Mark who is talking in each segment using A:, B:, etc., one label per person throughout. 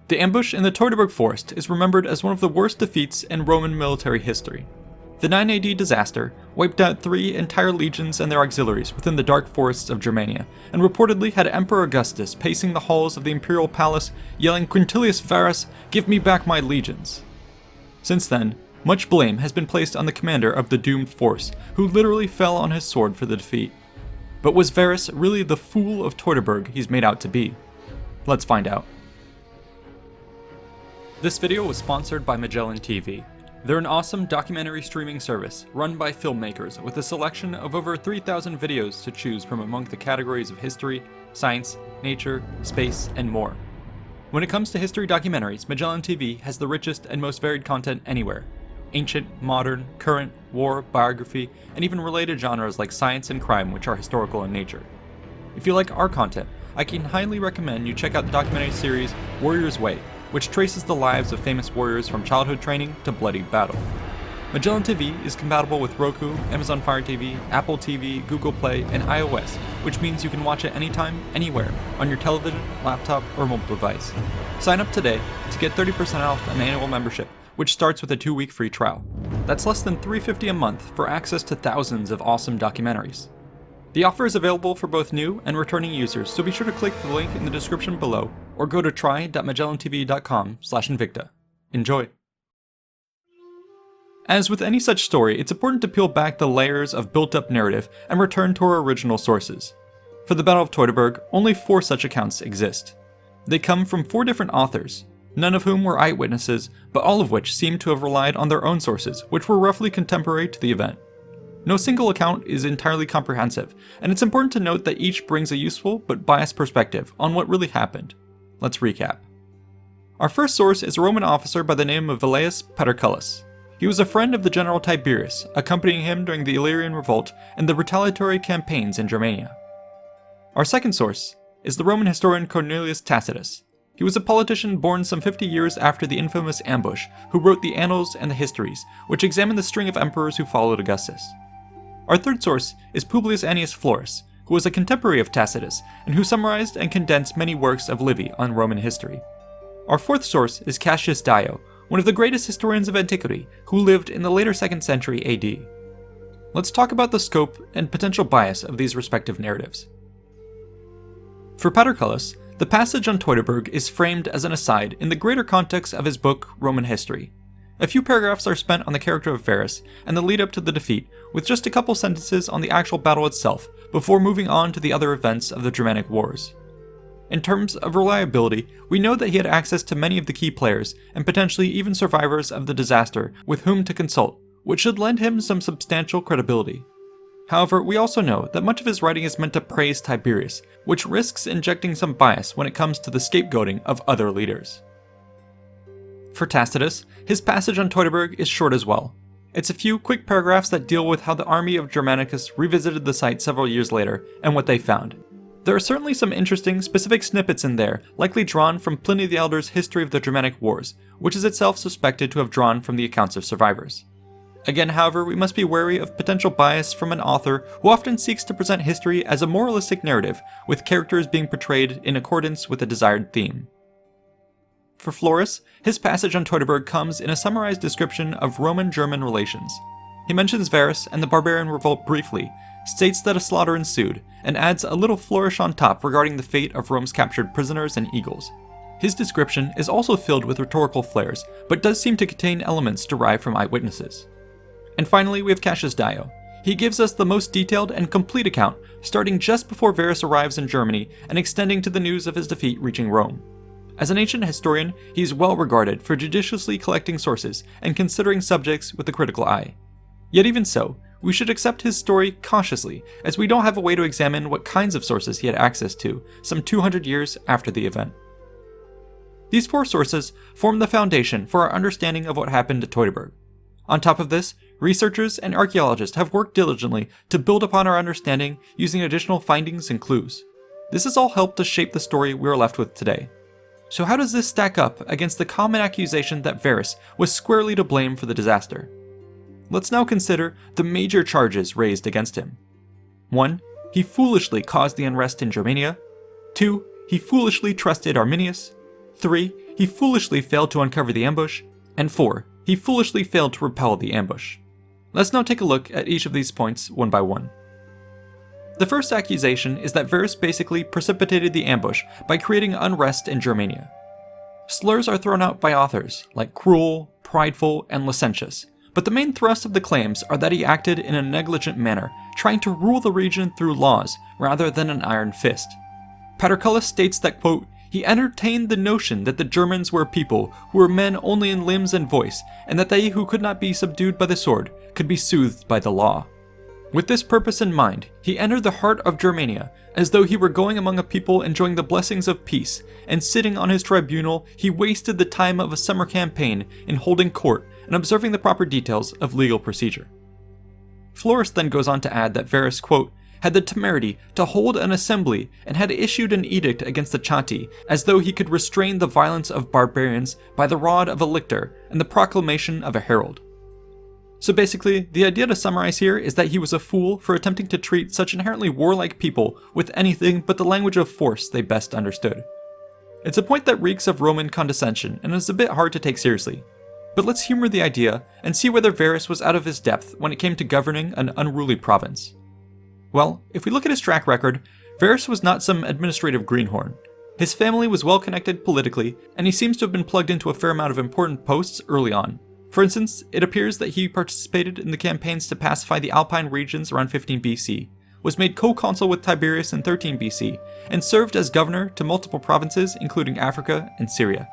A: The ambush in the Teutoburg Forest is remembered as one of the worst defeats in Roman military history. The 9 AD disaster wiped out 3 entire legions and their auxiliaries within the dark forests of Germania, and reportedly had Emperor Augustus pacing the halls of the imperial palace yelling, "Quintilius Varus, give me back my legions." Since then, much blame has been placed on the commander of the doomed force, who literally fell on his sword for the defeat. But was Varus really the fool of Teutoburg he's made out to be? Let's find out. This video was sponsored by Magellan TV. They're an awesome documentary streaming service run by filmmakers with a selection of over 3,000 videos to choose from among the categories of history, science, nature, space, and more. When it comes to history documentaries, Magellan TV has the richest and most varied content anywhere. Ancient, modern, current, war, biography, and even related genres like science and crime, which are historical in nature. If you like our content, I can highly recommend you check out the documentary series Warrior's Way, which traces the lives of famous warriors from childhood training to bloody battle. Magellan TV is compatible with Roku, Amazon Fire TV, Apple TV, Google Play, and iOS, which means you can watch it anytime, anywhere, on your television, laptop, or mobile device. Sign up today to get 30% off an annual membership, which starts with a 2-week free trial. That's less than $3.50 a month for access to thousands of awesome documentaries. The offer is available for both new and returning users, so be sure to click the link in the description below or go to try.magellantv.com/invicta. Enjoy! As with any such story, it's important to peel back the layers of built-up narrative and return to our original sources. For the Battle of Teutoburg, only 4 such accounts exist. They come from 4 different authors, none of whom were eyewitnesses, but all of which seem to have relied on their own sources, which were roughly contemporary to the event. No single account is entirely comprehensive, and it's important to note that each brings a useful but biased perspective on what really happened. Let's recap. Our first source is a Roman officer by the name of Paterculus. He was a friend of the general Tiberius, accompanying him during the Illyrian revolt and the retaliatory campaigns in Germania. Our second source is the Roman historian Cornelius Tacitus. He was a politician born some 50 years after the infamous ambush, who wrote the Annals and the Histories, which examine the string of emperors who followed Augustus. Our third source is Publius Annius Florus, who was a contemporary of Tacitus and who summarized and condensed many works of Livy on Roman history. Our fourth source is Cassius Dio, one of the greatest historians of antiquity, who lived in the later 2nd century AD. Let's talk about the scope and potential bias of these respective narratives. For Paterculus, the passage on Teutoburg is framed as an aside in the greater context of his book, Roman History. A few paragraphs are spent on the character of Varus and the lead up to the defeat, with just a couple sentences on the actual battle itself, before moving on to the other events of the Germanic Wars. In terms of reliability, we know that he had access to many of the key players, and potentially even survivors of the disaster, with whom to consult, which should lend him some substantial credibility. However, we also know that much of his writing is meant to praise Tiberius, which risks injecting some bias when it comes to the scapegoating of other leaders. For Tacitus, his passage on Teutoburg is short as well. It's a few quick paragraphs that deal with how the army of Germanicus revisited the site several years later and what they found. There are certainly some interesting, specific snippets in there, likely drawn from Pliny the Elder's History of the Germanic Wars, which is itself suspected to have drawn from the accounts of survivors. Again, however, we must be wary of potential bias from an author who often seeks to present history as a moralistic narrative, with characters being portrayed in accordance with a desired theme. For Florus, his passage on Teutoburg comes in a summarized description of Roman-German relations. He mentions Varus and the barbarian revolt briefly, states that a slaughter ensued, and adds a little flourish on top regarding the fate of Rome's captured prisoners and eagles. His description is also filled with rhetorical flares, but does seem to contain elements derived from eyewitnesses. And finally, we have Cassius Dio. He gives us the most detailed and complete account, starting just before Varus arrives in Germany and extending to the news of his defeat reaching Rome. As an ancient historian, he is well regarded for judiciously collecting sources and considering subjects with a critical eye. Yet even so, we should accept his story cautiously, as we don't have a way to examine what kinds of sources he had access to some 200 years after the event. These 4 sources form the foundation for our understanding of what happened at Teutoburg. On top of this, researchers and archaeologists have worked diligently to build upon our understanding using additional findings and clues. This has all helped to shape the story we are left with today. So how does this stack up against the common accusation that Varus was squarely to blame for the disaster? Let's now consider the major charges raised against him. 1. He foolishly caused the unrest in Germania. 2. He foolishly trusted Arminius. 3. he foolishly failed to uncover the ambush, and 4. He foolishly failed to repel the ambush. Let's now take a look at each of these points one by one. The first accusation is that Varus basically precipitated the ambush by creating unrest in Germania. Slurs are thrown out by authors, like cruel, prideful, and licentious, but the main thrust of the claims are that he acted in a negligent manner, trying to rule the region through laws rather than an iron fist. Paterculus states that, quote, he entertained the notion that the Germans were a people who were men only in limbs and voice, and that they who could not be subdued by the sword could be soothed by the law. With this purpose in mind, he entered the heart of Germania, as though he were going among a people enjoying the blessings of peace, and sitting on his tribunal, he wasted the time of a summer campaign in holding court and observing the proper details of legal procedure. Florus then goes on to add that Varus, quote, had the temerity to hold an assembly and had issued an edict against the Chatti, as though he could restrain the violence of barbarians by the rod of a lictor and the proclamation of a herald. So basically, the idea to summarize here is that he was a fool for attempting to treat such inherently warlike people with anything but the language of force they best understood. It's a point that reeks of Roman condescension and is a bit hard to take seriously. But let's humor the idea and see whether Varus was out of his depth when it came to governing an unruly province. Well, if we look at his track record, Varus was not some administrative greenhorn. His family was well connected politically, and he seems to have been plugged into a fair amount of important posts early on. For instance, it appears that he participated in the campaigns to pacify the Alpine regions around 15 BC, was made co-consul with Tiberius in 13 BC, and served as governor to multiple provinces including Africa and Syria.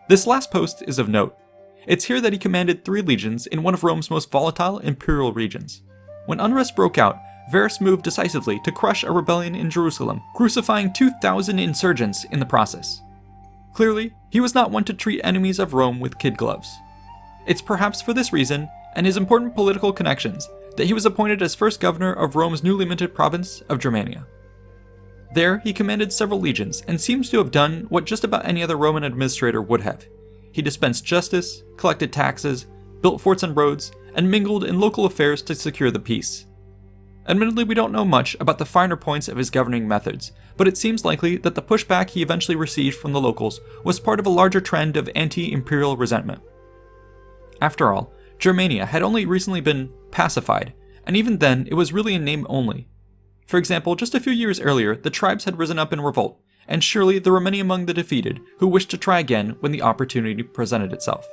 A: This last post is of note. It's here that he commanded 3 legions in one of Rome's most volatile imperial regions. When unrest broke out, Varus moved decisively to crush a rebellion in Jerusalem, crucifying 2,000 insurgents in the process. Clearly, he was not one to treat enemies of Rome with kid gloves. It's perhaps for this reason, and his important political connections, that he was appointed as first governor of Rome's newly minted province of Germania. There, he commanded several legions, and seems to have done what just about any other Roman administrator would have. He dispensed justice, collected taxes, built forts and roads, and mingled in local affairs to secure the peace. Admittedly, we don't know much about the finer points of his governing methods, but it seems likely that the pushback he eventually received from the locals was part of a larger trend of anti-imperial resentment. After all, Germania had only recently been pacified, and even then it was really in name only. For example, just a few years earlier, the tribes had risen up in revolt, and surely there were many among the defeated who wished to try again when the opportunity presented itself.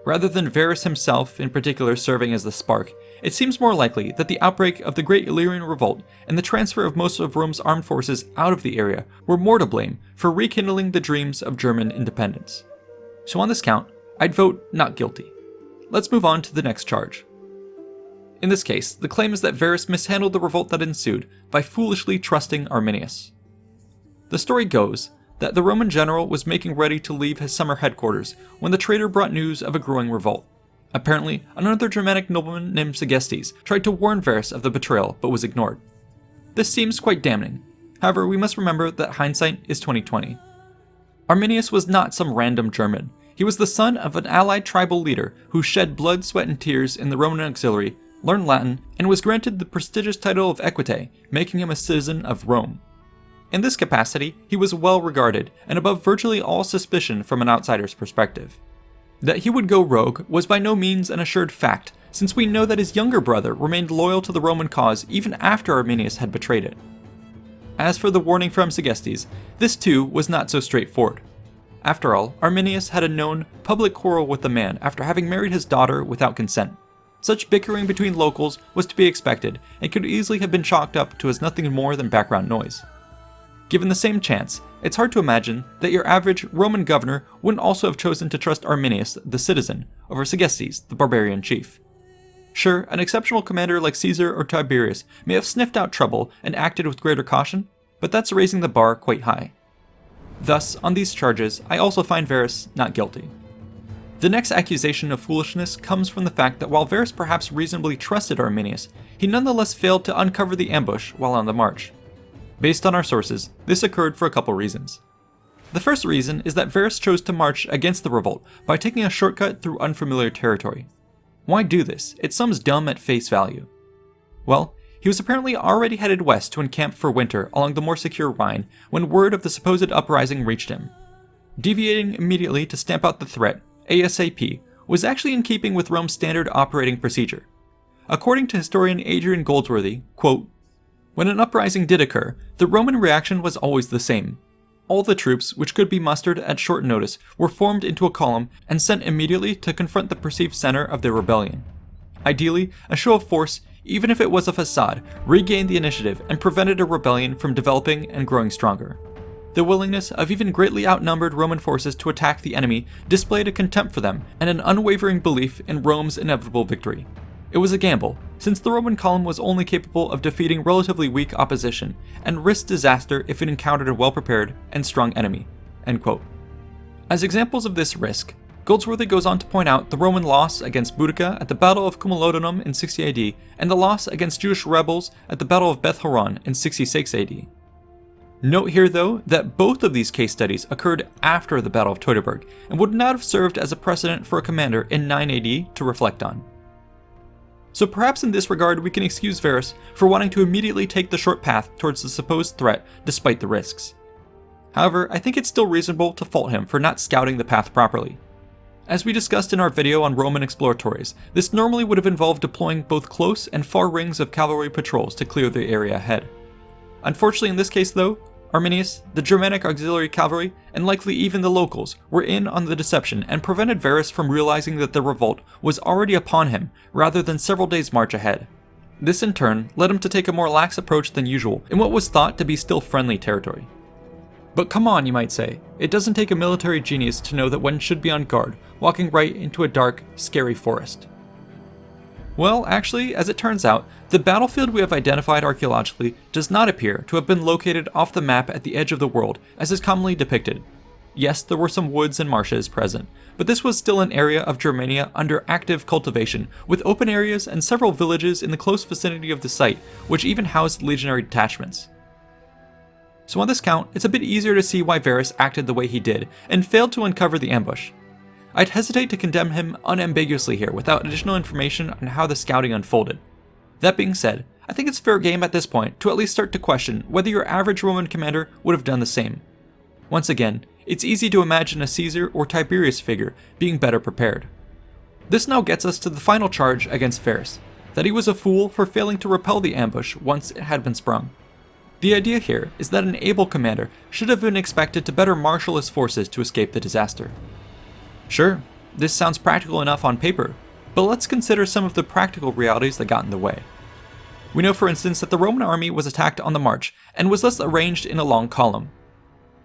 A: Rather than Varus himself in particular serving as the spark, it seems more likely that the outbreak of the Great Illyrian Revolt and the transfer of most of Rome's armed forces out of the area were more to blame for rekindling the dreams of German independence. So on this count, I'd vote not guilty. Let's move on to the next charge. In this case, the claim is that Varus mishandled the revolt that ensued by foolishly trusting Arminius. The story goes that the Roman general was making ready to leave his summer headquarters when the traitor brought news of a growing revolt. Apparently, another Germanic nobleman named Segestes tried to warn Varus of the betrayal, but was ignored. This seems quite damning. However, we must remember that hindsight is 20/20. Arminius was not some random German. He was the son of an allied tribal leader who shed blood, sweat, and tears in the Roman auxiliary, learned Latin, and was granted the prestigious title of equite, making him a citizen of Rome. In this capacity, he was well regarded and above virtually all suspicion from an outsider's perspective. That he would go rogue was by no means an assured fact, since we know that his younger brother remained loyal to the Roman cause even after Arminius had betrayed it. As for the warning from Segestes, this too was not so straightforward. After all, Arminius had a known public quarrel with the man after having married his daughter without consent. Such bickering between locals was to be expected and could easily have been chalked up to as nothing more than background noise. Given the same chance, it's hard to imagine that your average Roman governor wouldn't also have chosen to trust Arminius, the citizen, over Segestes, the barbarian chief. Sure, an exceptional commander like Caesar or Tiberius may have sniffed out trouble and acted with greater caution, but that's raising the bar quite high. Thus, on these charges, I also find Varus not guilty. The next accusation of foolishness comes from the fact that while Varus perhaps reasonably trusted Arminius, he nonetheless failed to uncover the ambush while on the march. Based on our sources, this occurred for a couple reasons. The first reason is that Varus chose to march against the revolt by taking a shortcut through unfamiliar territory. Why do this? It sums dumb at face value. Well, he was apparently already headed west to encamp for winter along the more secure Rhine when word of the supposed uprising reached him. Deviating immediately to stamp out the threat, ASAP, was actually in keeping with Rome's standard operating procedure. According to historian Adrian Goldsworthy, quote, "When an uprising did occur, the Roman reaction was always the same. All the troops, which could be mustered at short notice, were formed into a column and sent immediately to confront the perceived center of their rebellion. Ideally, a show of force, even if it was a facade, regained the initiative and prevented a rebellion from developing and growing stronger. The willingness of even greatly outnumbered Roman forces to attack the enemy displayed a contempt for them and an unwavering belief in Rome's inevitable victory. It was a gamble, since the Roman column was only capable of defeating relatively weak opposition, and risked disaster if it encountered a well-prepared and strong enemy." End quote. As examples of this risk, Goldsworthy goes on to point out the Roman loss against Boudica at the Battle of Cumulodunum in 60 AD, and the loss against Jewish rebels at the Battle of Beth Horon in 66 AD. Note here, though, that both of these case studies occurred after the Battle of Teutoburg, and would not have served as a precedent for a commander in 9 AD to reflect on. So perhaps in this regard we can excuse Varus for wanting to immediately take the short path towards the supposed threat despite the risks. However, I think it's still reasonable to fault him for not scouting the path properly. As we discussed in our video on Roman exploratories, this normally would have involved deploying both close and far rings of cavalry patrols to clear the area ahead. Unfortunately in this case though, Arminius, the Germanic auxiliary cavalry, and likely even the locals, were in on the deception and prevented Varus from realizing that the revolt was already upon him rather than several days' march ahead. This in turn led him to take a more lax approach than usual in what was thought to be still friendly territory. But come on, you might say, it doesn't take a military genius to know that one should be on guard, walking right into a dark, scary forest. Well, actually, as it turns out, the battlefield we have identified archaeologically does not appear to have been located off the map at the edge of the world, as is commonly depicted. Yes, there were some woods and marshes present, but this was still an area of Germania under active cultivation, with open areas and several villages in the close vicinity of the site, which even housed legionary detachments. So on this count, it's a bit easier to see why Varus acted the way he did, and failed to uncover the ambush. I'd hesitate to condemn him unambiguously here without additional information on how the scouting unfolded. That being said, I think it's fair game at this point to at least start to question whether your average Roman commander would have done the same. Once again, it's easy to imagine a Caesar or Tiberius figure being better prepared. This now gets us to the final charge against Varus, that he was a fool for failing to repel the ambush once it had been sprung. The idea here is that an able commander should have been expected to better marshal his forces to escape the disaster. Sure, this sounds practical enough on paper, but let's consider some of the practical realities that got in the way. We know, for instance, that the Roman army was attacked on the march and was thus arranged in a long column.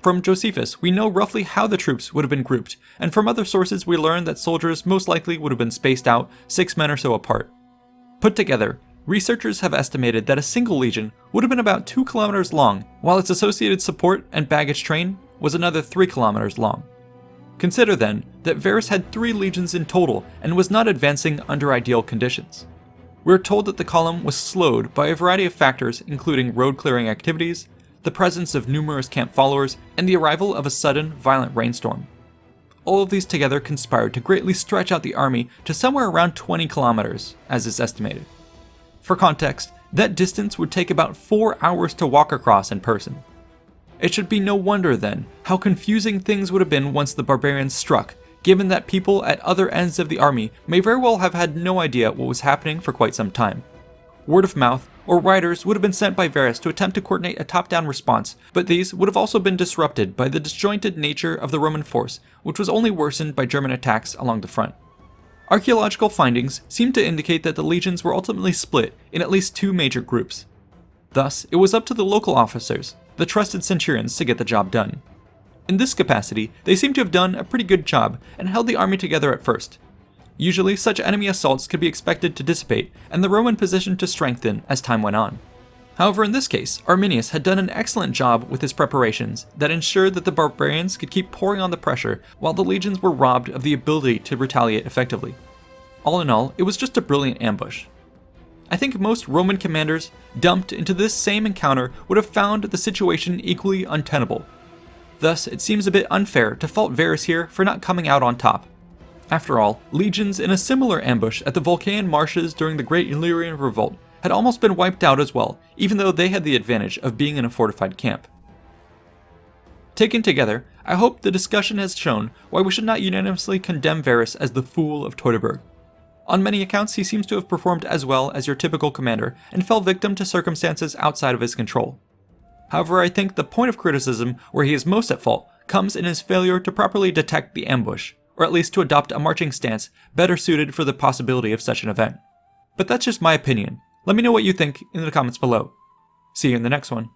A: From Josephus, we know roughly how the troops would have been grouped, and from other sources we learn that soldiers most likely would have been spaced out 6 men or so apart. Put together, researchers have estimated that a single legion would have been about 2 kilometers long, while its associated support and baggage train was another 3 kilometers long. Consider then that Varus had 3 legions in total and was not advancing under ideal conditions. We're told that the column was slowed by a variety of factors including road clearing activities, the presence of numerous camp followers, and the arrival of a sudden, violent rainstorm. All of these together conspired to greatly stretch out the army to somewhere around 20 kilometers, as is estimated. For context, that distance would take about 4 hours to walk across in person. It should be no wonder then how confusing things would have been once the barbarians struck, given that people at other ends of the army may very well have had no idea what was happening for quite some time. Word of mouth or riders would have been sent by Varus to attempt to coordinate a top-down response, but these would have also been disrupted by the disjointed nature of the Roman force, which was only worsened by German attacks along the front. Archaeological findings seem to indicate that the legions were ultimately split in at least 2 major groups. Thus, it was up to the local officers, the trusted centurions, to get the job done. In this capacity, they seem to have done a pretty good job and held the army together at first. Usually, such enemy assaults could be expected to dissipate and the Roman position to strengthen as time went on. However, in this case, Arminius had done an excellent job with his preparations that ensured that the barbarians could keep pouring on the pressure while the legions were robbed of the ability to retaliate effectively. All in all, it was just a brilliant ambush. I think most Roman commanders dumped into this same encounter would have found the situation equally untenable. Thus, it seems a bit unfair to fault Varus here for not coming out on top. After all, legions in a similar ambush at the Vulcanian marshes during the Great Illyrian Revolt had almost been wiped out as well, even though they had the advantage of being in a fortified camp. Taken together, I hope the discussion has shown why we should not unanimously condemn Varus as the Fool of Teutoburg. On many accounts, he seems to have performed as well as your typical commander and fell victim to circumstances outside of his control. However, I think the point of criticism where he is most at fault comes in his failure to properly detect the ambush, or at least to adopt a marching stance better suited for the possibility of such an event. But that's just my opinion. Let me know what you think in the comments below. See you in the next one.